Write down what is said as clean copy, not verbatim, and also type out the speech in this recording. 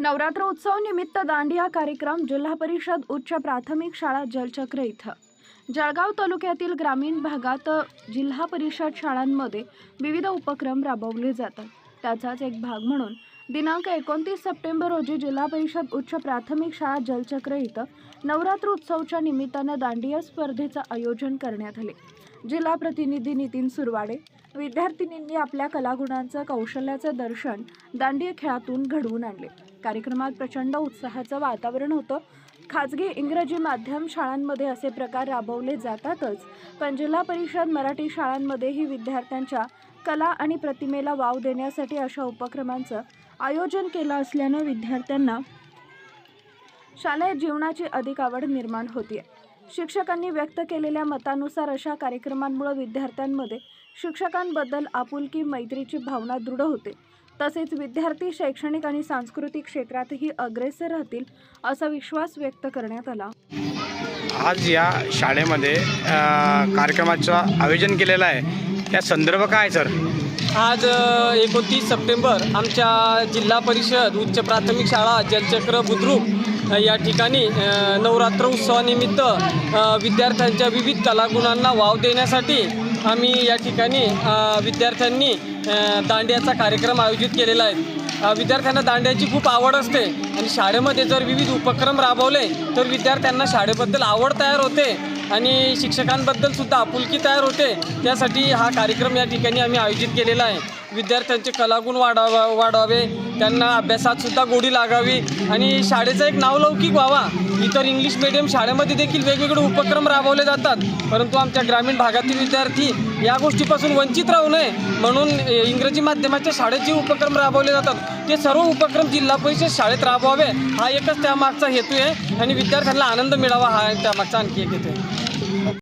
नवरात्र उत्सव निमित्त दांडिया कार्यक्रम जिल्हा परिषद उच्च प्राथमिक शाळा जलचक्र इथं जळगाव तालुक्यातील ग्रामीण भागात जिल्हा परिषद शाळांमध्ये विविध उपक्रम राबवले जातात। त्याचाच एक भाग म्हणून दिनांक 29 सप्टेंबर रोजी जिल्हा परिषद उच्च प्राथमिक शाळा जलचक्र इथं नवरात्र उत्सवच्या निमित्ताने दांडिया स्पर्धेचं आयोजन करण्यात आले। जिल्हा प्रतिनिधी नितीन सुरवाडे विद्यार्थिनींनी आपल्या कलागुणांचं कौशल्याचं दर्शन दांडिया खेळातून घडवून आणले। कार्यक्रमात प्रचंड उत्साहाचं वातावरण होतं। खाजगी इंग्रजी माध्यम शाळांमध्ये असे प्रकार राबवले जातातच, पण जिल्हा परिषद मराठी शाळांमध्येही विद्यार्थ्यांच्या कला आणि प्रतिमेला वाव देण्यासाठी अशा उपक्रमांचं आयोजन केलं असल्यानं विद्यार्थ्यांना शालेय जीवनाची अधिक आवड निर्माण होते। शिक्षकांनी व्यक्त केलेल्या मतानुसार अशा कार्यक्रमांमुळे विद्यार्थ्यांमध्ये शिक्षकांबद्दल आपुलकी मैत्रीची भावना दृढ होते। तसेच विद्यार्थी शैक्षणिक आणि सांस्कृतिक क्षेत्रातही अग्रेसर राहतील असा विश्वास व्यक्त करण्यात आला। आज या शाळेमध्ये कार्यक्रमाचं आयोजन केलेलं आहे, त्या संदर्भ काय सर? आज 29 सप्टेंबर आमच्या जिल्हा परिषद उच्च प्राथमिक शाळा जलचक्र बुद्रुक या ठिकाणी नवरात्र उत्सवानिमित्त विद्यार्थ्यांच्या विविध कलागुणांना वाव देण्यासाठी आम्ही या ठिकाणी विद्यार्थ्यांनी दांडियाचा कार्यक्रम आयोजित केलेला आहे। विद्यार्थ्यांना दांडियाची खूप आवड असते आणि शाळेमध्ये जर विविध उपक्रम राबवले तर विद्यार्थ्यांना शाळेबद्दल आवड तयार होते आणि शिक्षकांबद्दल सुद्धा आपुलकी तयार होते। त्यासाठी हा कार्यक्रम या ठिकाणी आम्ही आयोजित केलेला आहे। विद्यार्थ्यांचे कलागुण वाढावे, त्यांना अभ्यासात सुद्धा गोडी लागावी आणि शाळेचं एक नावलौकिक व्हावा। इतर इंग्लिश मीडियम शाळेमध्ये देखील वेगवेगळे उपक्रम राबवले जातात, परंतु आमच्या ग्रामीण भागातील विद्यार्थी या गोष्टीपासून वंचित राहू नये म्हणून इंग्रजी माध्यमाच्या शाळेत जे उपक्रम राबवले जातात ते सर्व उपक्रम जिल्हा परिषद शाळेत राबवावे हा एकच त्यामागचा हेतू आहे आणि विद्यार्थ्यांना आनंद मिळावा हा त्यामागचा आणखी एक हेतू आहे।